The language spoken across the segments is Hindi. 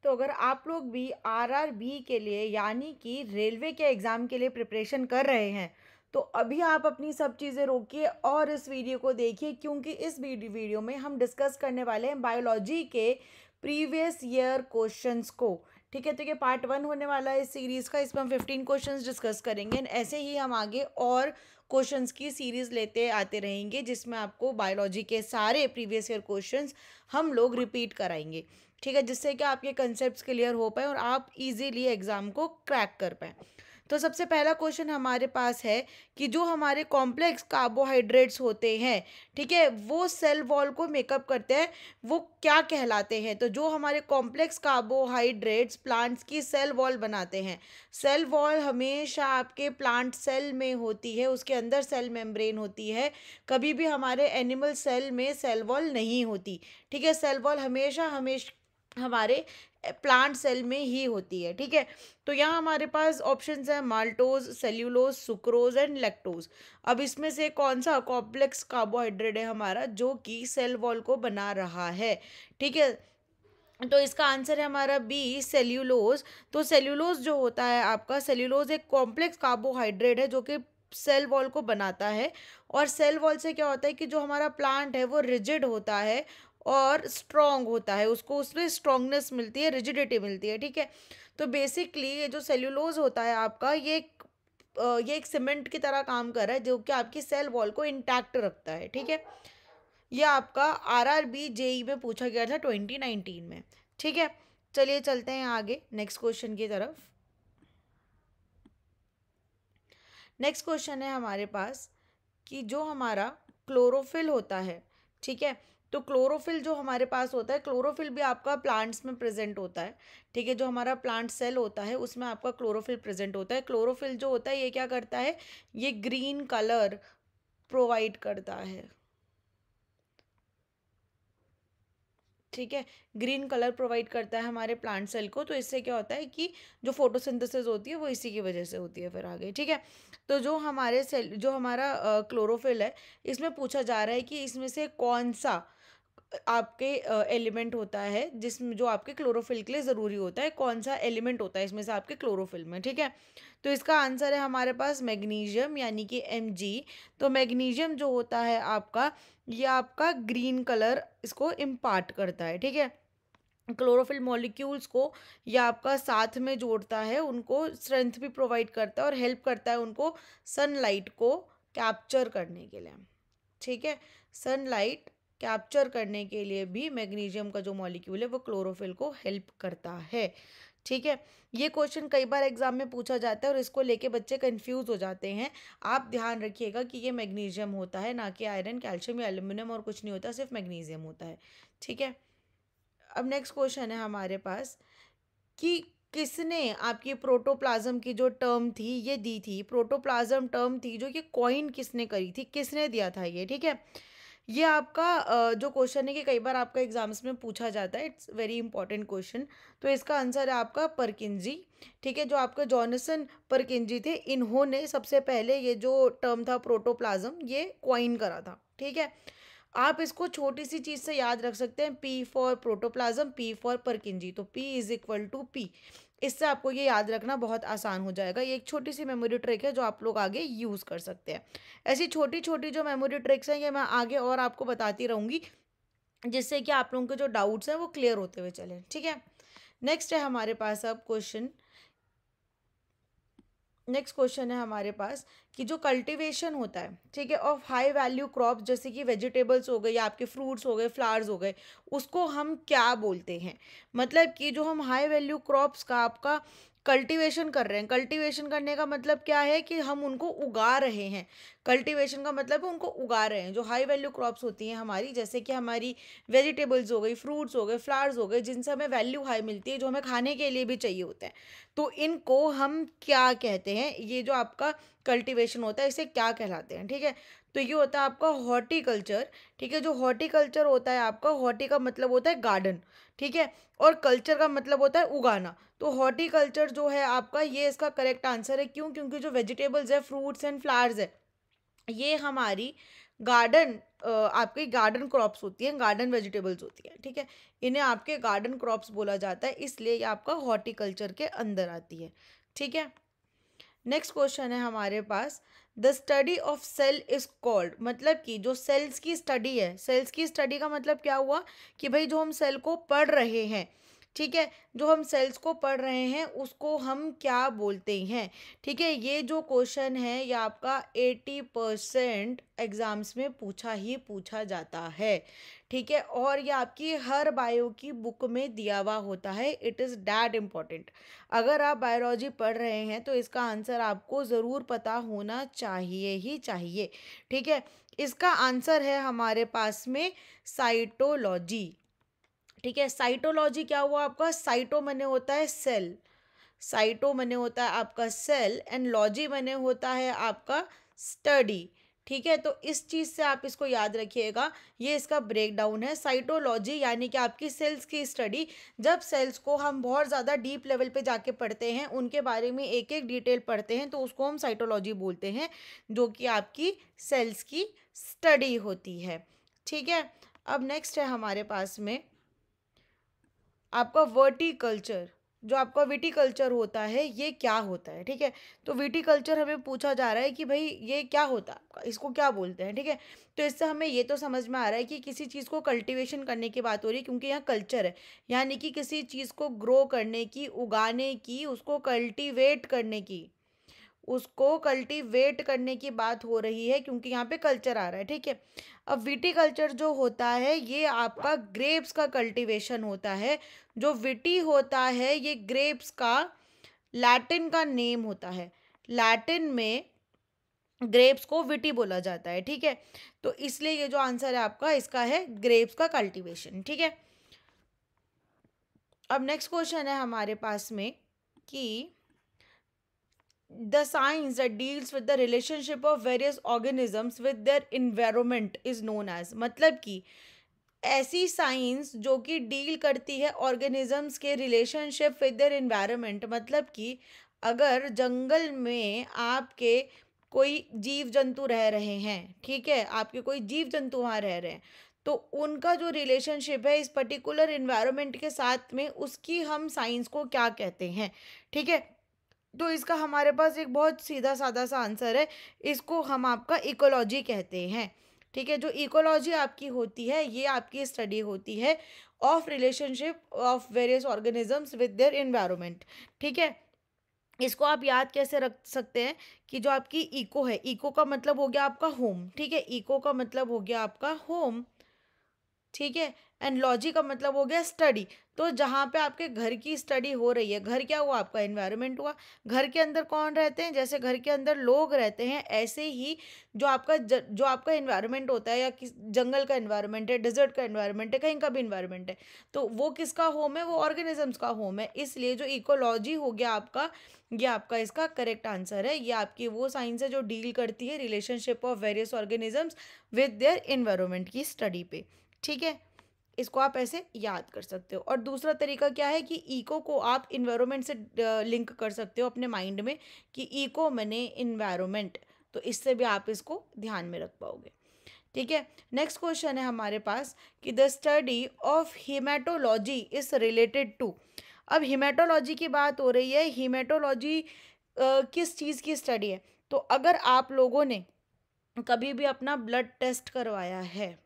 तो अगर आप लोग भी आरआरबी के लिए यानी कि रेलवे के एग्ज़ाम के लिए प्रिपरेशन कर रहे हैं तो अभी आप अपनी सब चीज़ें रोकिए और इस वीडियो को देखिए, क्योंकि इस वीडियो में हम डिस्कस करने वाले हैं बायोलॉजी के प्रीवियस ईयर क्वेश्चंस को। ठीक है, तो ये पार्ट 1 होने वाला है इस सीरीज़ का। इसमें हम 15 क्वेश्चंस डिस्कस करेंगे। ऐसे ही हम आगे और क्वेश्चंस की सीरीज़ लेते आते रहेंगे, जिसमें आपको बायोलॉजी के सारे प्रीवियस ईयर क्वेश्चंस हम लोग रिपीट कराएंगे। ठीक है, जिससे कि आपके कंसेप्ट क्लियर हो पाए और आप इजीली एग्ज़ाम को क्रैक कर पाए। तो सबसे पहला क्वेश्चन हमारे पास है कि जो हमारे कॉम्प्लेक्स कार्बोहाइड्रेट्स होते हैं, ठीक है, वो सेल वॉल को मेकअप करते हैं, वो क्या कहलाते हैं? तो जो हमारे कॉम्प्लेक्स कार्बोहाइड्रेट्स प्लांट्स की सेल वॉल बनाते हैं, सेल वॉल हमेशा आपके प्लांट सेल में होती है, उसके अंदर सेल मेम्ब्रेन होती है, कभी भी हमारे एनिमल सेल में सेल वॉल नहीं होती। ठीक है, सेल वॉल हमेशा हमारे प्लांट सेल में ही होती है। ठीक है, तो यहाँ हमारे पास ऑप्शंस हैं maltose, cellulose, sucrose and lactose. अब इसमें से कौन सा कॉम्प्लेक्स कार्बोहाइड्रेट है हमारा जो कि सेल वॉल को बना रहा है? ठीक है, तो इसका आंसर है हमारा बी, सेल्यूलोज। तो सेल्यूलोज जो होता है आपका, सेल्यूलोज एक कॉम्प्लेक्स कार्बोहाइड्रेट है जो कि सेल वॉल को बनाता है। और सेल वॉल से क्या होता है कि जो हमारा प्लांट है वो रिजिड होता है और स्ट्रॉन्ग होता है, उसको उसमें स्ट्रॉन्गनेस मिलती है, रिजिडिटी मिलती है। ठीक है, तो बेसिकली ये जो सेल्यूलोज होता है आपका, ये एक सीमेंट की तरह काम कर रहा है जो कि आपकी सेल वॉल को इंटैक्ट रखता है। ठीक है, ये आपका आरआरबी जेई में पूछा गया था 2019 में। ठीक है, चलिए चलते हैं आगे नेक्स्ट क्वेश्चन की तरफ। नेक्स्ट क्वेश्चन है हमारे पास कि जो हमारा क्लोरोफिल होता है, ठीक है, तो क्लोरोफिल जो हमारे पास होता है, क्लोरोफिल भी आपका प्लांट्स में प्रेजेंट होता है। ठीक है, जो हमारा प्लांट सेल होता है उसमें आपका क्लोरोफिल प्रेजेंट होता है। क्लोरोफिल जो होता है ये क्या करता है, ये ग्रीन कलर प्रोवाइड करता है। ठीक है, ग्रीन कलर प्रोवाइड करता है हमारे प्लांट सेल को। तो इससे क्या होता है कि जो फोटोसिंथेसिस होती है वो इसी की वजह से होती है फिर आगे। ठीक है, तो जो हमारे सेल, जो हमारा क्लोरोफिल है, इसमें पूछा जा रहा है कि इसमें से कौन सा आपके एलिमेंट होता है जिसमें जो आपके क्लोरोफिल के लिए ज़रूरी होता है, कौन सा एलिमेंट होता है इसमें से आपके क्लोरोफिल में। ठीक है, तो इसका आंसर है हमारे पास मैग्नीशियम यानी कि Mg। तो मैग्नीशियम जो होता है आपका, ये आपका ग्रीन कलर इसको इम्पार्ट करता है। ठीक है, क्लोरोफिल मॉलिक्यूल्स को ये आपका साथ में जोड़ता है, उनको स्ट्रेंथ भी प्रोवाइड करता है और हेल्प करता है उनको सनलाइट को कैप्चर करने के लिए। ठीक है, सनलाइट कैप्चर करने के लिए भी मैग्नीशियम का जो मॉलिक्यूल है वो क्लोरोफिल को हेल्प करता है। ठीक है, ये क्वेश्चन कई बार एग्जाम में पूछा जाता है और इसको लेके बच्चे कंफ्यूज हो जाते हैं। आप ध्यान रखिएगा कि ये मैग्नीशियम होता है, ना कि आयरन, कैल्शियम या एल्यूमिनियम, और कुछ नहीं होता, सिर्फ मैग्नीशियम होता है। ठीक है, अब नेक्स्ट क्वेश्चन है हमारे पास कि किसने आपकी प्रोटोप्लाज्म की जो टर्म थी ये दी थी, प्रोटोप्लाज्म टर्म थी जो ये कॉइन किसने करी थी, किसने दिया था ये? ठीक है, ये आपका जो क्वेश्चन है कि कई बार आपका एग्जाम्स में पूछा जाता है, इट्स वेरी इंपॉर्टेंट क्वेश्चन। तो इसका आंसर है आपका परकिंजी। ठीक है, जो आपका जॉनसन परकिंजी थे, इन्होंने सबसे पहले ये जो टर्म था प्रोटोप्लाज्म ये कॉइन करा था। ठीक है, आप इसको छोटी सी चीज़ से याद रख सकते हैं, P for protoplasm, P for Purkinje, तो P is equal to P. इससे आपको ये याद रखना बहुत आसान हो जाएगा। ये एक छोटी सी मेमोरी ट्रिक है जो आप लोग आगे यूज़ कर सकते हैं। ऐसी छोटी छोटी जो मेमोरी ट्रिक्स हैं ये मैं आगे और आपको बताती रहूँगी, जिससे कि आप लोगों के जो डाउट्स हैं वो क्लियर होते हुए चलें। ठीक है, नेक्स्ट है हमारे पास अब क्वेश्चन, नेक्स्ट क्वेश्चन है हमारे पास कि जो कल्टीवेशन होता है, ठीक है, ऑफ हाई वैल्यू क्रॉप्स जैसे कि वेजिटेबल्स हो गए या आपके फ्रूट्स हो गए, फ्लावर्स हो गए, उसको हम क्या बोलते हैं? मतलब कि जो हम हाई वैल्यू क्रॉप्स का आपका कल्टीवेशन कर रहे हैं, कल्टीवेशन करने का मतलब क्या है कि हम उनको उगा रहे हैं। कल्टीवेशन का मतलब है उनको उगा रहे हैं। जो हाई वैल्यू क्रॉप्स होती हैं हमारी, जैसे कि हमारी वेजिटेबल्स हो गई, फ्रूट्स हो गए, फ्लावर्स हो गए, जिनसे हमें वैल्यू हाई मिलती है, जो हमें खाने के लिए भी चाहिए होते हैं, तो इनको हम क्या कहते हैं? ये जो आपका कल्टीवेशन होता है इसे क्या कहलाते हैं? ठीक है, तो ये होता है आपका हॉर्टिकल्चर। ठीक है, जो हॉर्टिकल्चर होता है आपका, हॉर्टी का मतलब होता है गार्डन, ठीक है, और कल्चर का मतलब होता है उगाना। तो हॉर्टिकल्चर जो है आपका, ये इसका करेक्ट आंसर है। क्यों? क्योंकि जो वेजिटेबल्स है, फ्रूट्स एंड फ्लावर्स है, ये हमारी गार्डन आपकी गार्डन क्रॉप्स होती हैं, गार्डन वेजिटेबल्स होती हैं, ठीक है, इन्हें आपके गार्डन क्रॉप्स बोला जाता है, इसलिए ये आपका हॉर्टिकल्चर के अंदर आती है, ठीक है। नेक्स्ट क्वेश्चन है हमारे पास, the study of cell is called, मतलब कि जो सेल्स की स्टडी है, सेल्स की स्टडी का मतलब क्या हुआ कि भाई जो हम सेल को पढ़ रहे हैं, ठीक है, जो हम सेल्स को पढ़ रहे हैं उसको हम क्या बोलते हैं, ठीक है। ये जो क्वेश्चन है ये आपका 80% एग्जाम्स में पूछा ही पूछा जाता है, ठीक है, और ये आपकी हर बायो की बुक में दिया हुआ होता है, इट इज़ दैट इम्पॉर्टेंट। अगर आप बायोलॉजी पढ़ रहे हैं तो इसका आंसर आपको ज़रूर पता होना चाहिए ही चाहिए, ठीक है। इसका आंसर है हमारे पास में साइटोलॉजी, ठीक है। साइटोलॉजी क्या हुआ आपका, साइटो मने होता है सेल, साइटो मने होता है आपका सेल, एंड लॉजी मने होता है आपका स्टडी, ठीक है। तो इस चीज़ से आप इसको याद रखिएगा, ये इसका ब्रेक डाउन है। साइटोलॉजी यानी कि आपकी सेल्स की स्टडी, जब सेल्स को हम बहुत ज़्यादा डीप लेवल पे जाके पढ़ते हैं, उनके बारे में एक एक डिटेल पढ़ते हैं, तो उसको हम साइटोलॉजी बोलते हैं, जो कि आपकी सेल्स की स्टडी होती है, ठीक है। अब नेक्स्ट है हमारे पास में आपका वर्टिकल्चर, जो आपका विटिकल्चर होता है ये क्या होता है, ठीक है। तो विटिकल्चर हमें पूछा जा रहा है कि भाई ये क्या होता है आपका, इसको क्या बोलते हैं, ठीक है। तो इससे हमें ये तो समझ में आ रहा है कि किसी चीज़ को कल्टीवेशन करने की बात हो रही है, क्योंकि यहाँ कल्चर है, यानी कि किसी चीज़ को ग्रो करने की, उगाने की, उसको कल्टीवेट करने की, उसको कल्टीवेट करने की बात हो रही है, क्योंकि यहाँ पे कल्चर आ रहा है, ठीक है। अब विटिकल्चर जो होता है ये आपका ग्रेप्स का कल्टीवेशन होता है। जो विटी होता है ये ग्रेप्स का लैटिन का नेम होता है, लैटिन में ग्रेप्स को विटी बोला जाता है, ठीक है। तो इसलिए ये जो आंसर है आपका इसका है ग्रेप्स का कल्टीवेशन, ठीक है। अब नेक्स्ट क्वेश्चन है हमारे पास में कि the science that deals with the relationship of various organisms with their environment is known as, मतलब कि ऐसी साइंस जो कि डील करती है ऑर्गेनिजम्स के रिलेशनशिप विद देयर एनवायरनमेंट, मतलब कि अगर जंगल में आपके कोई जीव जंतु रह रहे हैं, ठीक है, आपके कोई जीव जंतु वहाँ रह रहे हैं, तो उनका जो रिलेशनशिप है इस पर्टिकुलर एनवायरनमेंट के साथ में, उसकी हम साइंस को क्या कहते हैं, ठीक है। तो इसका हमारे पास एक बहुत सीधा साधा सा आंसर है, इसको हम आपका इकोलॉजी कहते हैं, ठीक है। जो इकोलॉजी आपकी होती है ये आपकी स्टडी होती है of relationship of various organisms with their environment, ठीक है। इसको आप याद कैसे रख सकते हैं कि जो आपकी इको है, इको का मतलब हो गया आपका होम, ठीक है, इको का मतलब हो गया आपका होम, ठीक है, एंड लॉजी का मतलब हो गया स्टडी। तो जहाँ पे आपके घर की स्टडी हो रही है, घर क्या हुआ आपका एनवायरनमेंट हुआ, घर के अंदर कौन रहते हैं, जैसे घर के अंदर लोग रहते हैं, ऐसे ही जो आपका जो आपका एनवायरनमेंट होता है, या किस जंगल का एनवायरनमेंट है, डिजर्ट का एनवायरनमेंट है, कहीं का भी एनवायरनमेंट है, तो वो किसका होम है, वो ऑर्गेनिजम्स का होम है। इसलिए जो इकोलॉजी हो गया आपका, ये आपका इसका करेक्ट आंसर है। ये आपकी वो साइंस है जो डील करती है relationship of various organisms with their environment की स्टडी पे, ठीक है। इसको आप ऐसे याद कर सकते हो। और दूसरा तरीका क्या है कि इको को आप इन्वायरमेंट से लिंक कर सकते हो अपने माइंड में, कि इको मने इन्वायरमेंट, तो इससे भी आप इसको ध्यान में रख पाओगे, ठीक है। नेक्स्ट क्वेश्चन है हमारे पास कि the study of haematology is related to. अब हीमेटोलॉजी की बात हो रही है, हीमेटोलॉजी किस चीज़ की स्टडी है, तो अगर आप लोगों ने कभी भी अपना ब्लड टेस्ट करवाया है,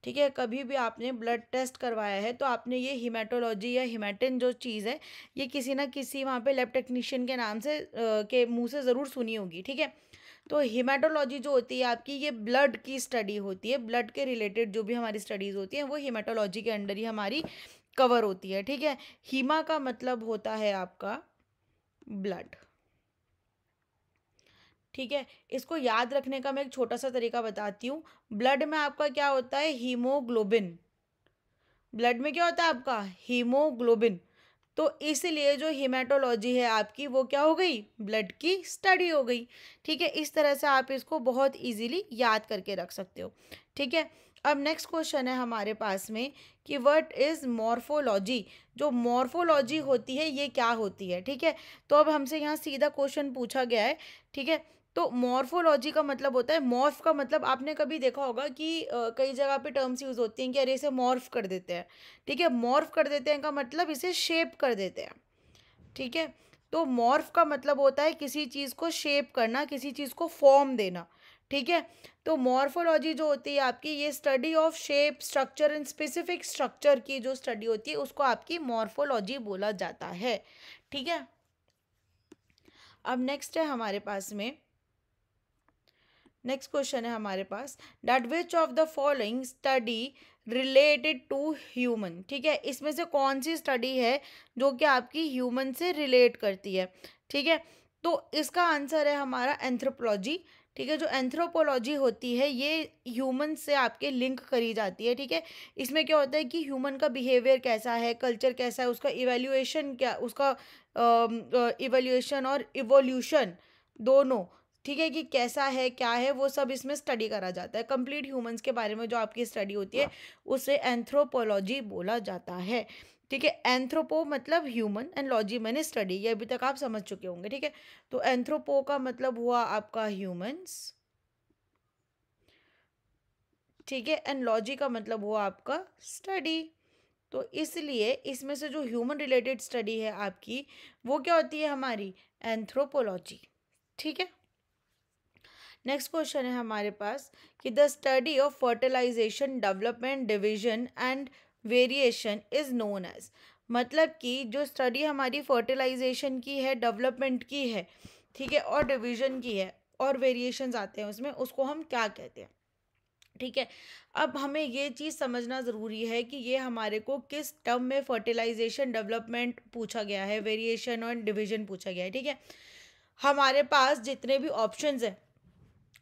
ठीक है, कभी भी आपने ब्लड टेस्ट करवाया है, तो आपने ये हीमेटोलॉजी या हीमेटिन जो चीज़ है ये किसी ना किसी वहाँ पे लैब टेक्नीशियन के नाम से के मुंह से ज़रूर सुनी होगी, ठीक है। तो हीमेटोलॉजी जो होती है आपकी, ये ब्लड की स्टडी होती है, ब्लड के रिलेटेड जो भी हमारी स्टडीज़ होती हैं वो हीमेटोलॉजी के अंडर ही हमारी कवर होती है, ठीक है। हीमा का मतलब होता है आपका ब्लड, ठीक है। इसको याद रखने का मैं एक छोटा सा तरीका बताती हूँ। ब्लड में आपका क्या होता है, हीमोग्लोबिन, ब्लड में क्या होता है आपका हीमोग्लोबिन। तो इसलिए जो हीमेटोलॉजी है आपकी वो क्या हो गई, ब्लड की स्टडी हो गई, ठीक है। इस तरह से आप इसको बहुत इजीली याद करके रख सकते हो, ठीक है। अब नेक्स्ट क्वेश्चन है हमारे पास में कि व्हाट इज मॉर्फोलॉजी। जो मॉर्फोलॉजी होती है ये क्या होती है, ठीक है। तो अब हमसे यहाँ सीधा क्वेश्चन पूछा गया है, ठीक है, तो मॉर्फोलॉजी का मतलब होता है, मॉर्फ का मतलब आपने कभी देखा होगा कि कई जगह पे टर्म्स यूज होती हैं कि अरे इसे मॉर्फ कर देते हैं, ठीक है। मॉर्फ कर देते हैं का मतलब इसे शेप कर देते हैं, ठीक है। तो मॉर्फ का मतलब होता है किसी चीज़ को शेप करना, किसी चीज़ को फॉर्म देना, ठीक है। तो मॉर्फोलॉजी जो होती है आपकी, ये study of shape, structure and specific structure की जो स्टडी होती है उसको आपकी मॉर्फोलॉजी बोला जाता है, ठीक है। अब नेक्स्ट है हमारे पास में, नेक्स्ट क्वेश्चन है हमारे पास, that which of the following study related to human, ठीक है। इसमें से कौन सी स्टडी है जो कि आपकी ह्यूमन से रिलेट करती है, ठीक है। तो इसका आंसर है हमारा एंथ्रोपोलॉजी, ठीक है। जो एंथ्रोपोलॉजी होती है ये ह्यूमन से आपके लिंक करी जाती है, ठीक है। इसमें क्या होता है कि ह्यूमन का बिहेवियर कैसा है, कल्चर कैसा है, उसका इवैल्यूएशन क्या, उसका इवैल्यूएशन और इवोल्यूशन दोनों, ठीक है, कि कैसा है क्या है वो सब इसमें स्टडी करा जाता है। कंप्लीट ह्यूमंस के बारे में जो आपकी स्टडी होती है उसे एंथ्रोपोलॉजी बोला जाता है, ठीक है। एंथ्रोपो मतलब ह्यूमन एंड लॉजी मैंने स्टडी, ये अभी तक आप समझ चुके होंगे, ठीक है। तो एंथ्रोपो का मतलब हुआ आपका ह्यूमंस, ठीक है, एंड लॉजी का मतलब हुआ आपका स्टडी। तो इसलिए इसमें से जो ह्यूमन रिलेटेड स्टडी है आपकी वो क्या होती है हमारी एंथ्रोपोलॉजी, ठीक है। नेक्स्ट क्वेश्चन है हमारे पास कि the study of fertilization, development, division and variation is known as, मतलब कि जो स्टडी हमारी फर्टिलाइजेशन की है, डेवलपमेंट की है, ठीक है, और डिवीजन की है और वेरिएशंस आते हैं उसमें, उसको हम क्या कहते हैं, ठीक है। अब हमें ये चीज़ समझना ज़रूरी है कि ये हमारे को किस टर्म में फर्टिलाइजेशन, डेवलपमेंट पूछा गया है, वेरिएशन और डिवीजन पूछा गया है, ठीक है। हमारे पास जितने भी ऑप्शंस हैं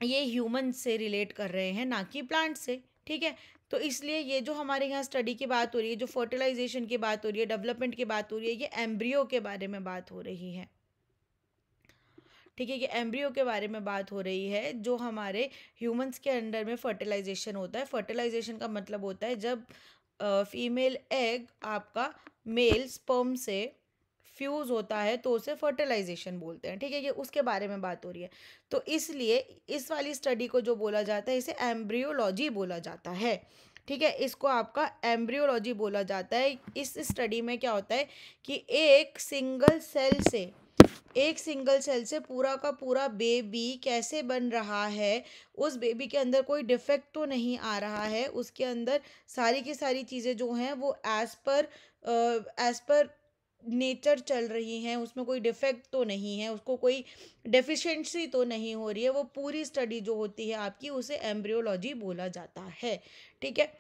ये ह्यूमन से रिलेट कर रहे हैं, ना कि प्लांट से, ठीक है। तो इसलिए ये जो हमारे यहाँ स्टडी की बात हो रही है, जो फर्टिलाइजेशन की बात हो रही है, डेवलपमेंट की बात हो रही है, ये एम्ब्रियो के बारे में बात हो रही है, ठीक है। ये एम्ब्रियो के बारे में बात हो रही है जो हमारे ह्यूमंस के अंडर में फर्टिलाइजेशन होता है। फर्टिलाइजेशन का मतलब होता है जब फीमेल एग आपका मेल स्पर्म से फ्यूज़ होता है तो उसे फर्टिलाइजेशन बोलते हैं, ठीक है। ये उसके बारे में बात हो रही है। तो इसलिए इस वाली स्टडी को जो बोला जाता है इसे एम्ब्रियोलॉजी बोला जाता है, ठीक है। इसको आपका एम्ब्रियोलॉजी बोला जाता है। इस स्टडी में क्या होता है कि एक सिंगल सेल से पूरा का पूरा बेबी कैसे बन रहा है, उस बेबी के अंदर कोई डिफेक्ट तो नहीं आ रहा है, उसके अंदर सारी की सारी चीज़ें जो हैं वो एज पर नेचर चल रही हैं, उसमें कोई डिफेक्ट तो नहीं है, उसको कोई डेफिशिएंसी तो नहीं हो रही है, वो पूरी स्टडी जो होती है आपकी उसे एम्ब्रियोलॉजी बोला जाता है, ठीक है।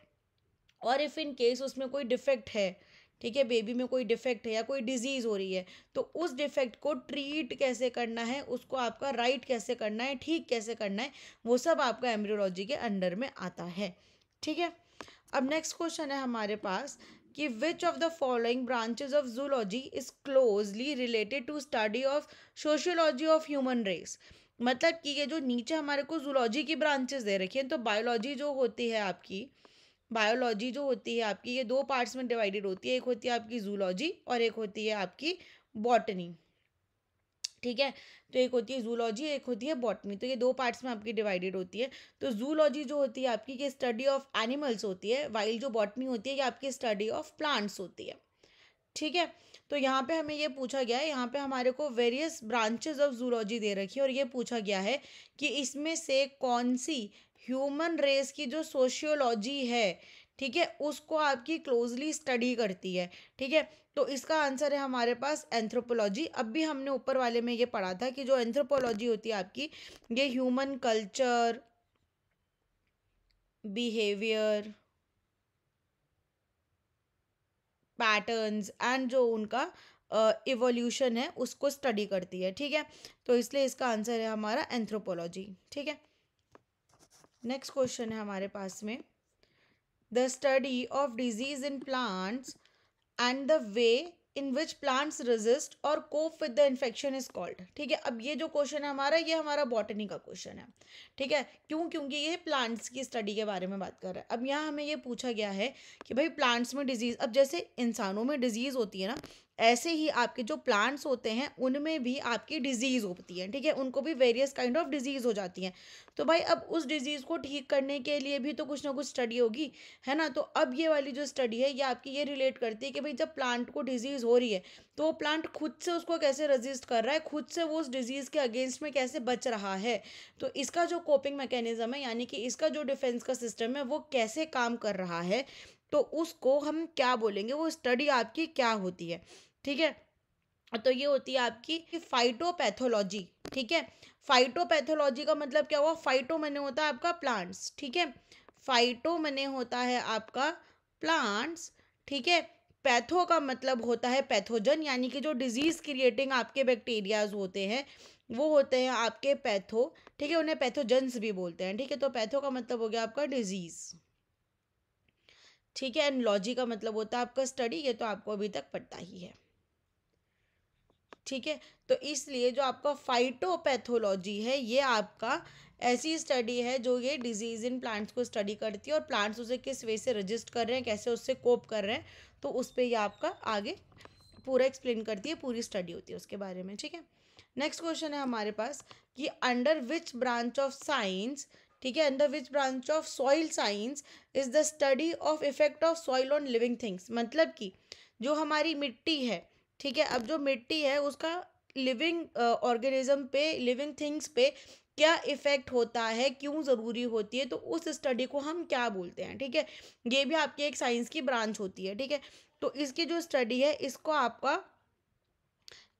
और इफ़ इन केस उसमें कोई डिफेक्ट है, ठीक है, बेबी में कोई डिफेक्ट है या कोई डिजीज़ हो रही है, तो उस डिफेक्ट को ट्रीट कैसे करना है, उसको आपका राइट कैसे करना है, ठीक कैसे करना है, वो सब आपका एम्ब्रियोलॉजी के अंडर में आता है, ठीक है। अब नेक्स्ट क्वेश्चन है हमारे पास कि which of the following branches of zoology is closely related to study of sociology of human race, मतलब कि ये जो नीचे हमारे को जूलॉजी की ब्रांचेस दे रखी हैं, तो बायोलॉजी जो होती है आपकी, बायोलॉजी जो होती है आपकी ये दो पार्ट्स में डिवाइडेड होती है, एक होती है आपकी जूलॉजी और एक होती है आपकी बॉटनी, ठीक है। तो एक होती है जूलॉजी, एक होती है बॉटनी, तो ये दो पार्ट्स में आपकी डिवाइडेड होती है। तो जूलॉजी जो होती है आपकी ये स्टडी ऑफ एनिमल्स होती है, वाइल जो बॉटनी होती है ये आपकी स्टडी ऑफ प्लांट्स होती है, ठीक है। तो यहाँ पे हमें ये पूछा गया है, यहाँ पे हमारे को वेरियस ब्रांचेस ऑफ जूलॉजी दे रखी है और ये पूछा गया है कि इसमें से कौन सी ह्यूमन रेस की जो सोशियोलॉजी है, ठीक है, उसको आपकी क्लोजली स्टडी करती है, ठीक है। तो इसका आंसर है हमारे पास एंथ्रोपोलॉजी। अब भी हमने ऊपर वाले में ये पढ़ा था कि जो एंथ्रोपोलॉजी होती है आपकी ये human culture, behaviour, patterns and जो उनका इवोल्यूशन है उसको स्टडी करती है, ठीक है। तो इसलिए इसका आंसर है हमारा एंथ्रोपोलॉजी, ठीक है। नेक्स्ट क्वेश्चन है हमारे पास में, the study of disease in plants and the way in which plants resist और cope with the infection is called, ठीक है। अब ये जो क्वेश्चन है हमारा ये हमारा बॉटनी का क्वेश्चन है, ठीक है। क्यों? क्योंकि ये प्लांट्स की स्टडी के बारे में बात कर रहा है। अब यहाँ हमें ये पूछा गया है कि भाई प्लांट्स में डिजीज, अब जैसे इंसानों में डिजीज होती है ना, ऐसे ही आपके जो प्लांट्स होते हैं उनमें भी आपकी डिजीज़ होती है, ठीक है, उनको भी वेरियस काइंड ऑफ डिजीज़ हो जाती हैं। तो भाई अब उस डिजीज़ को ठीक करने के लिए भी तो कुछ ना कुछ स्टडी होगी, है ना। तो अब ये वाली जो स्टडी है ये आपकी ये रिलेट करती है कि भाई जब प्लांट को डिजीज़ हो रही है तो वो प्लांट खुद से उसको कैसे रजिस्ट कर रहा है, खुद से वो उस डिजीज़ के अगेंस्ट में कैसे बच रहा है। तो इसका जो कोपिंग मैकेनिज्म है, यानी कि इसका जो डिफेंस का सिस्टम है वो कैसे काम कर रहा है, तो उसको हम क्या बोलेंगे, वो स्टडी आपकी क्या होती है, ठीक है। तो ये होती है आपकी फाइटोपैथोलॉजी, ठीक है। फाइटोपैथोलॉजी का मतलब क्या हुआ, फाइटो मने होता है आपका प्लांट्स, ठीक है, फाइटो मने होता है आपका प्लांट्स, ठीक है। पैथो का मतलब होता है पैथोजन, यानी कि जो डिजीज क्रिएटिंग आपके बैक्टीरियाज होते हैं वो होते हैं आपके पैथो, ठीक है, उन्हें पैथोजन्स भी बोलते हैं, ठीक है। तो पैथो का मतलब हो गया आपका डिजीज, ठीक है। एंड लॉजी का मतलब होता है आपका स्टडी, ये तो आपको अभी तक पता ही है, ठीक है। तो इसलिए जो आपका फाइटोपैथोलॉजी है ये आपका ऐसी स्टडी है जो ये डिजीज इन प्लांट्स को स्टडी करती है और प्लांट्स उसे किस वे से रजिस्ट कर रहे हैं, कैसे उससे कोप कर रहे हैं, तो उस पर ये आपका आगे पूरा एक्सप्लेन करती है, पूरी स्टडी होती है उसके बारे में, ठीक है। नेक्स्ट क्वेश्चन है हमारे पास कि under which branch of science, ठीक है, under which branch of soil science is the study of effect of soil on living things. मतलब कि जो हमारी मिट्टी है, ठीक है, अब जो मिट्टी है उसका लिविंग ऑर्गेनिज्म पे, लिविंग थिंग्स पे क्या इफेक्ट होता है, क्यों ज़रूरी होती है, तो उस स्टडी को हम क्या बोलते हैं, ठीक है। ये भी आपकी एक साइंस की ब्रांच होती है, ठीक है। तो इसकी जो स्टडी है इसको आपका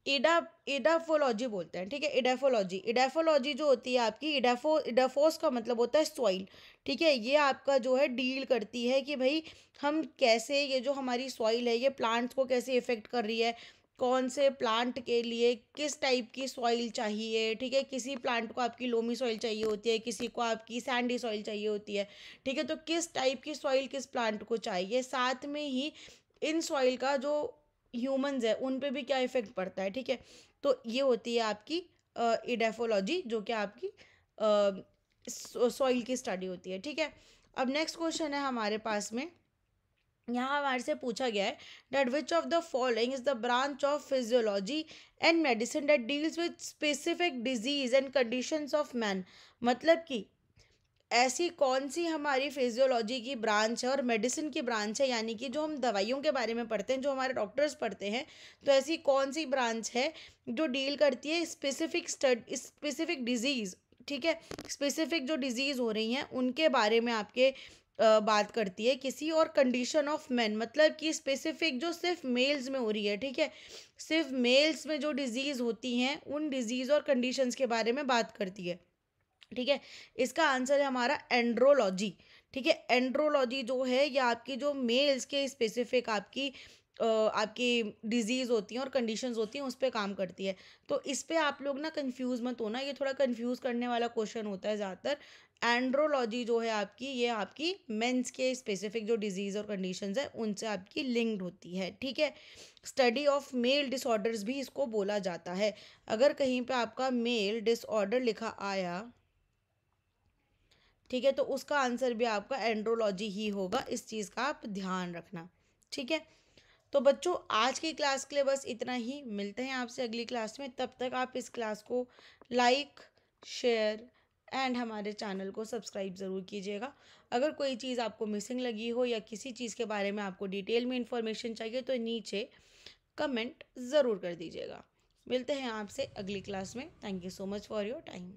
इडा इडाफोलॉजी बोलते हैं, ठीक है। इडाफोलॉजी जो होती है आपकी, इडाफोस का मतलब होता है सॉइल, ठीक है। ये आपका जो है डील करती है कि भाई हम कैसे, ये जो हमारी सॉइल है ये प्लांट्स को कैसे इफेक्ट कर रही है, कौन से प्लांट के लिए किस टाइप की सॉइल चाहिए, ठीक है। किसी प्लांट को आपकी लोमी सॉइल चाहिए होती है, किसी को आपकी सैंडी सॉइल चाहिए होती है, ठीक है। तो किस टाइप की सॉइल किस प्लांट को चाहिए, साथ में ही इन सॉइल का जो ह्यूमंस है उन पे भी क्या इफेक्ट पड़ता है, ठीक है। तो ये होती है आपकी इडेफोलॉजी, जो कि आपकी सॉइल की स्टडी होती है, ठीक है। अब नेक्स्ट क्वेश्चन है हमारे पास में, यहाँ हमारे से पूछा गया है that which of the following is the branch of physiology and medicine that deals with specific disease and conditions of man. मतलब कि ऐसी कौन सी हमारी फिजियोलॉजी की ब्रांच है और मेडिसिन की ब्रांच है, यानी कि जो हम दवाइयों के बारे में पढ़ते हैं, जो हमारे डॉक्टर्स पढ़ते हैं, तो ऐसी कौन सी ब्रांच है जो डील करती है स्पेसिफिक डिजीज़, ठीक है, स्पेसिफिक जो डिजीज़ हो रही हैं उनके बारे में आपके बात करती है किसी, और कंडीशन ऑफ मैन मतलब कि स्पेसिफिक जो सिर्फ मेल्स में हो रही है, ठीक है, सिर्फ मेल्स में जो डिजीज़ होती हैं उन डिजीज़ और कंडीशंस के बारे में बात करती है, ठीक है। इसका आंसर है हमारा एंड्रोलॉजी, ठीक है। एंड्रोलॉजी जो है ये आपकी जो मेल्स के स्पेसिफिक आपकी डिजीज़ होती हैं और कंडीशंस होती हैं उस पर काम करती है। तो इस पे आप लोग ना कंफ्यूज मत होना, ये थोड़ा कंफ्यूज करने वाला क्वेश्चन होता है ज़्यादातर। एंड्रोलॉजी जो है आपकी, ये आपकी मेंस के स्पेसिफिक जो डिजीज़ और कंडीशंस है उनसे आपकी लिंक्ड होती है, ठीक है। स्टडी ऑफ मेल डिसऑर्डर्स भी इसको बोला जाता है। अगर कहीं पे आपका मेल डिसऑर्डर लिखा आया, ठीक है, तो उसका आंसर भी आपका एंड्रोलॉजी ही होगा, इस चीज़ का आप ध्यान रखना, ठीक है। तो बच्चों आज की क्लास के लिए बस इतना ही, मिलते हैं आपसे अगली क्लास में, तब तक आप इस क्लास को लाइक, शेयर एंड हमारे चैनल को सब्सक्राइब ज़रूर कीजिएगा। अगर कोई चीज़ आपको मिसिंग लगी हो या किसी चीज़ के बारे में आपको डिटेल में इंफॉर्मेशन चाहिए तो नीचे कमेंट ज़रूर कर दीजिएगा। मिलते हैं आपसे अगली क्लास में। Thank you so much for your time.